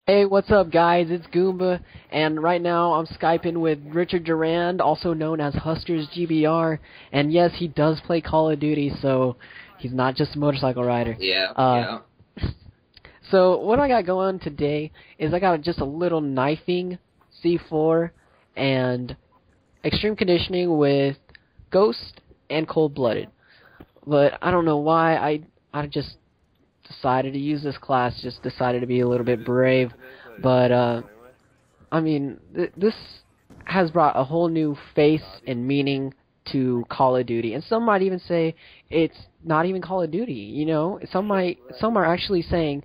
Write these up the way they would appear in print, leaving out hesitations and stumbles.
Hey, what's up, guys? It's Goomba, and right now I'm Skyping with Richard Durand, also known as HuskerzGBR, and yes, he does play Call of Duty, so he's not just a motorcycle rider. Yeah, Uh, yeah. so what I got going today is I got just a little knifing C4 and extreme conditioning with Ghost and Cold Blooded. But I don't know why I just decided to use this class, just decided to be a little bit brave, but I mean, this has brought a whole new face and meaning to Call of Duty, and some might even say it's not even Call of Duty. Some are actually saying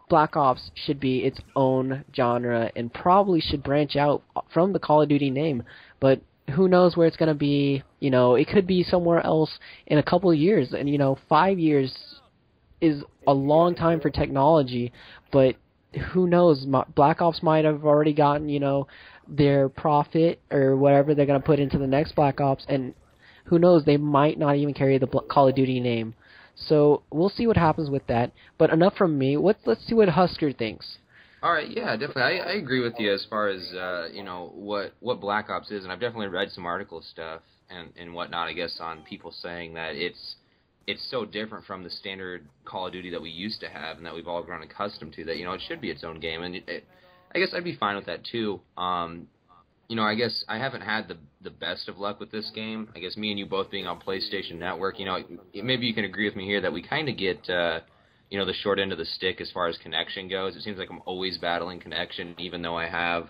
Black Ops should be its own genre and probably should branch out from the Call of Duty name. But who knows where it's going to be? It could be somewhere else in a couple of years, and 5 years is a long time for technology, but who knows? Black Ops might have already gotten, their profit or whatever they're going to put into the next Black Ops, and who knows, they might not even carry the Call of Duty name. So we'll see what happens with that. But enough from me. Let's see what Husker thinks. All right, yeah, definitely. I agree with you as far as what Black Ops is, and I've definitely read some article stuff and whatnot. I guess on people saying that it's so different from the standard Call of Duty that we used to have and that we've all grown accustomed to that it should be its own game, and I guess I'd be fine with that too. I guess I haven't had the best of luck with this game. I guess me and you both being on PlayStation Network, maybe you can agree with me here that we kind of get, the short end of the stick as far as connection goes. It seems like I'm always battling connection, even though I have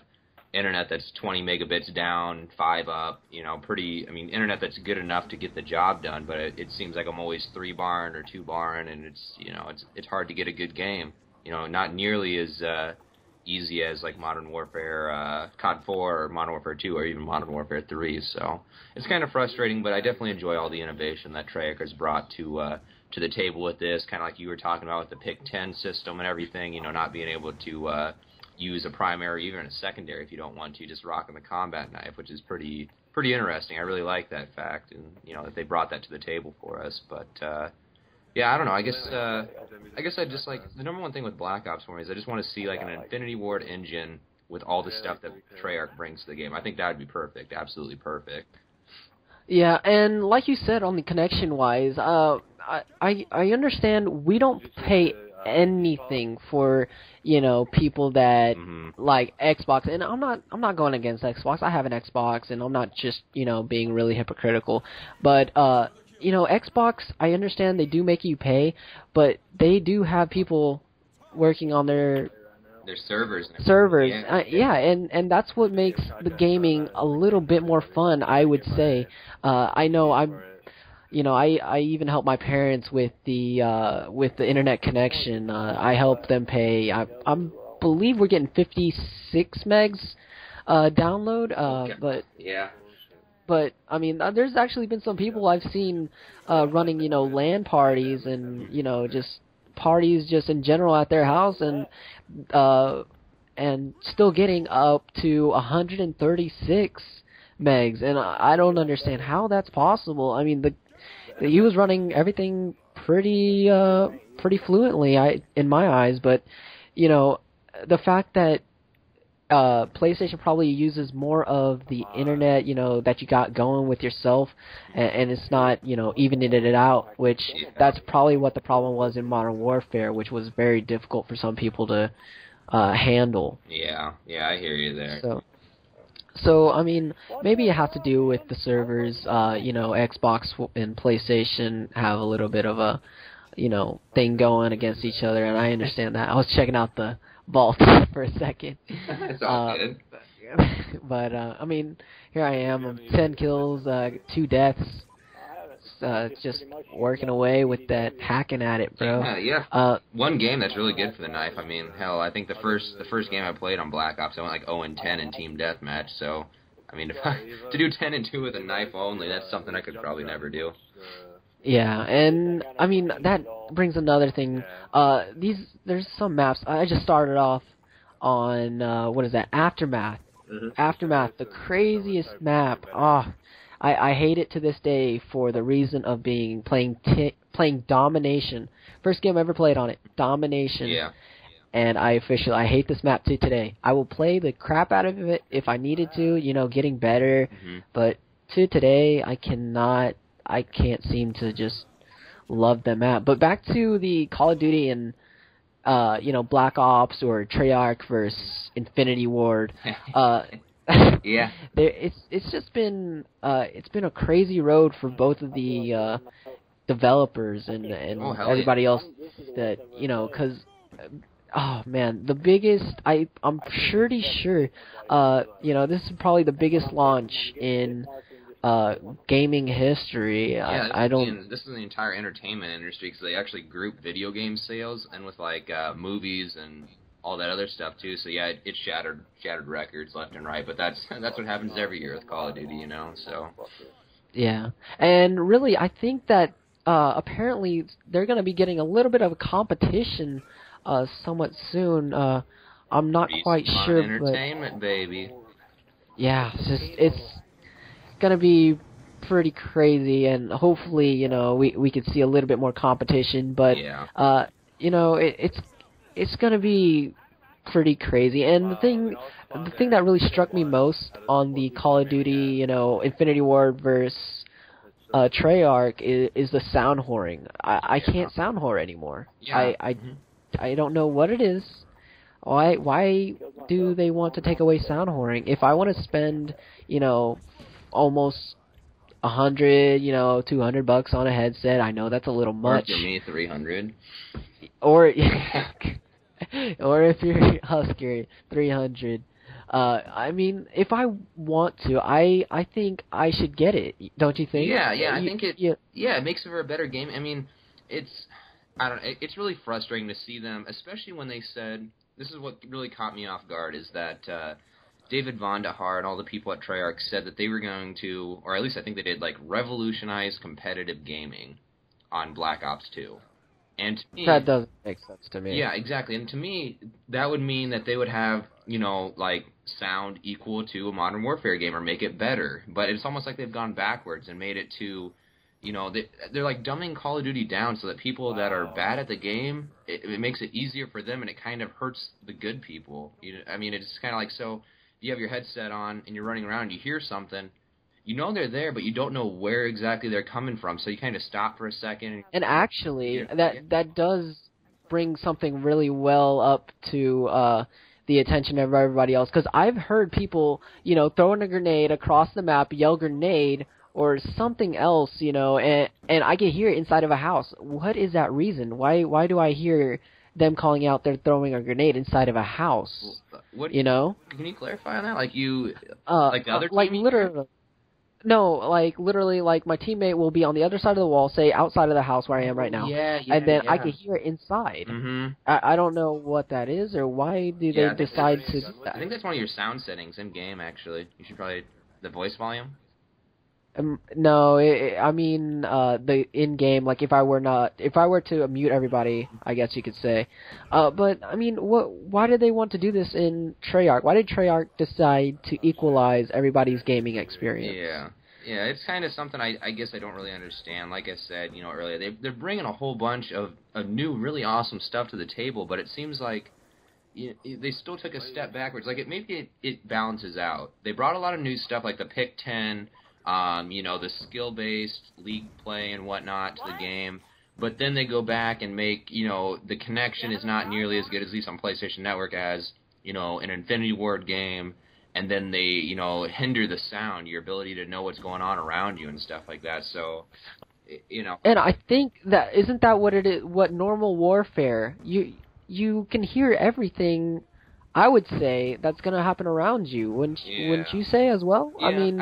internet that's 20 megabits down, 5 up, internet that's good enough to get the job done, but it seems like I'm always 3 barring or 2 barring, and it's hard to get a good game. Not nearly as easy as like Modern Warfare, COD 4 or Modern Warfare 2 or even Modern Warfare 3. So it's kind of frustrating, but I definitely enjoy all the innovation that Treyarch has brought to the table with this, kind of like you were talking about with the Pick 10 system and everything, not being able to use a primary, even a secondary if you don't want to, just rocking the combat knife, which is pretty interesting. I really like that fact, and that they brought that to the table for us. But yeah, I don't know. I guess I just like the number one thing with Black Ops for me is I just want to see like an Infinity Ward engine with all the stuff that Treyarch brings to the game. I think that would be perfect, absolutely perfect. Yeah, and like you said, on the connection-wise, I understand we don't pay anything for people that like Xbox, and I'm not going against Xbox. I have an Xbox, and I'm not just being really hypocritical, but Xbox, I understand they do make you pay, but they do have people working on their servers. Yeah, and that's what makes the gaming a little bit more fun, I would say. I know I even help my parents with the internet connection. I help them pay. I believe we're getting 56 megs download. Okay. But yeah. But I mean, there's actually been some people I've seen running LAN parties and just parties just in general at their house, and still getting up to 136 megs, and I don't understand how that's possible. I mean, he was running everything pretty fluently, in my eyes, but the fact that PlayStation probably uses more of the internet, that you got going with yourself, and it's not, evening it out, which that's probably what the problem was in Modern Warfare, which was very difficult for some people to handle. Yeah, I hear you there. So I mean, maybe it has to do with the servers. Xbox and PlayStation have a little bit of a, thing going against each other, and I understand that. I was checking out the vault for a second. It's all good. But I mean, here I am. I'm 10 kills, 2 deaths. Just working away with that, hacking at it, bro. Yeah. One game that's really good for the knife. I mean, hell, I think the first game I played on Black Ops, I went like 0-10 in team deathmatch. So, I mean, to do 10-2 with a knife only, that's something I could probably never do. Yeah, and I mean that brings another thing. There's some maps. I just started off on what is that? Aftermath. Aftermath, the craziest map. I hate it to this day for the reason of playing Domination. First game I ever played on it, Domination. Yeah. and I hate this map to today. I will play the crap out of it if I needed to, getting better, but to today, I can't seem to just love the map. But back to the Call of Duty and Black Ops or Treyarch versus Infinity Ward. Yeah. It's just been it's been a crazy road for both of the developers and everybody else that because oh man, the biggest I'm pretty sure this is probably the biggest launch in gaming history. Yeah, this is the entire entertainment industry because they actually group video game sales and with like movies and all that other stuff too. So yeah, it shattered records left and right. But that's what happens every year with Call of Duty, So yeah, and really, I think that apparently they're going to be getting a little bit of a competition somewhat soon. I'm not quite sure. Entertainment, baby. Yeah, it's gonna be pretty crazy, and hopefully, we could see a little bit more competition. But it's gonna be pretty crazy. And the thing that really struck me most on the Call of Duty, Infinity Ward versus Treyarch is the sound whoring. I can't sound whore anymore. Yeah. I don't know what it is. Why do they want to take away sound whoring? If I want to spend, almost $100, $200 on a headset, I know that's a little much. Or for me, $300. Or if you're Husker, $300. I mean, if I want to, I think I should get it. Don't you think? Yeah, I think it. Yeah, it makes it for a better game. I mean, it's really frustrating to see them, especially when they said, this is what really caught me off guard, is that David Vonderhaar and all the people at Treyarch said that they were going to, or at least I think they did, like, revolutionize competitive gaming on Black Ops 2. And to me, that doesn't make sense to me. Yeah, exactly. And to me, that would mean that they would have, like, sound equal to a Modern Warfare game or make it better. But it's almost like they've gone backwards and made it to, they're like dumbing Call of Duty down so that people that are bad at the game, it makes it easier for them and it kind of hurts the good people. I mean, it's kind of like, so you have your headset on and you're running around and you hear something, they're there, but you don't know where exactly they're coming from, so you kind of stop for a second. And actually, that does bring something really well up to the attention of everybody else, because I've heard people, throwing a grenade across the map, yell grenade, or something else, and I can hear it inside of a house. What is that reason? Why do I hear them calling out they're throwing a grenade inside of a house? What, Can you clarify on that? Like like the other team? Like literally. No, like literally, like my teammate will be on the other side of the wall, say outside of the house where I am right now, and then I can hear it inside. Mm-hmm. I don't know what that is or why do they decide to do that. I think that's one of your sound settings in game. Actually, you should probably the voice volume. No, I mean the in game. Like if I were to mute everybody, I guess you could say. But I mean, why did they want to do this in Treyarch? Why did Treyarch decide to equalize everybody's gaming experience? Yeah, it's kind of something I guess I don't really understand. Like I said, earlier, they're bringing a whole bunch of new, really awesome stuff to the table, but it seems like they still took a step backwards. Like maybe it balances out. They brought a lot of new stuff, like the Pick 10. The skill-based league play and whatnot to the game, but then they go back and make, the connection is not nearly as good, at least on PlayStation Network, as, an Infinity Ward game, and then they, hinder the sound, your ability to know what's going on around you and stuff like that, so, And I think isn't that what it is, what normal warfare, you can hear everything, I would say, that's going to happen around you, wouldn't you say as well? Yeah. I mean...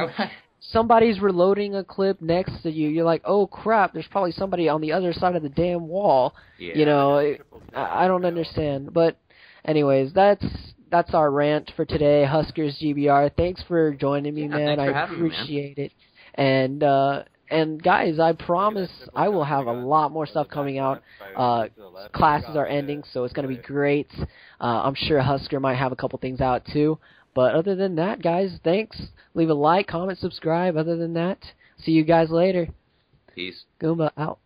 Somebody's reloading a clip next to you. You're like, oh crap! There's probably somebody on the other side of the damn wall. Yeah. I don't understand. But, anyways, that's our rant for today. HuskersGBR. Thanks for joining me, man. Thanks for having me, appreciate it. And guys, I promise I will have a lot more stuff coming out. Classes are ending, so it's gonna be great. I'm sure Husker might have a couple things out too. But other than that, guys, thanks. Leave a like, comment, subscribe. Other than that, see you guys later. Peace. Goomba out.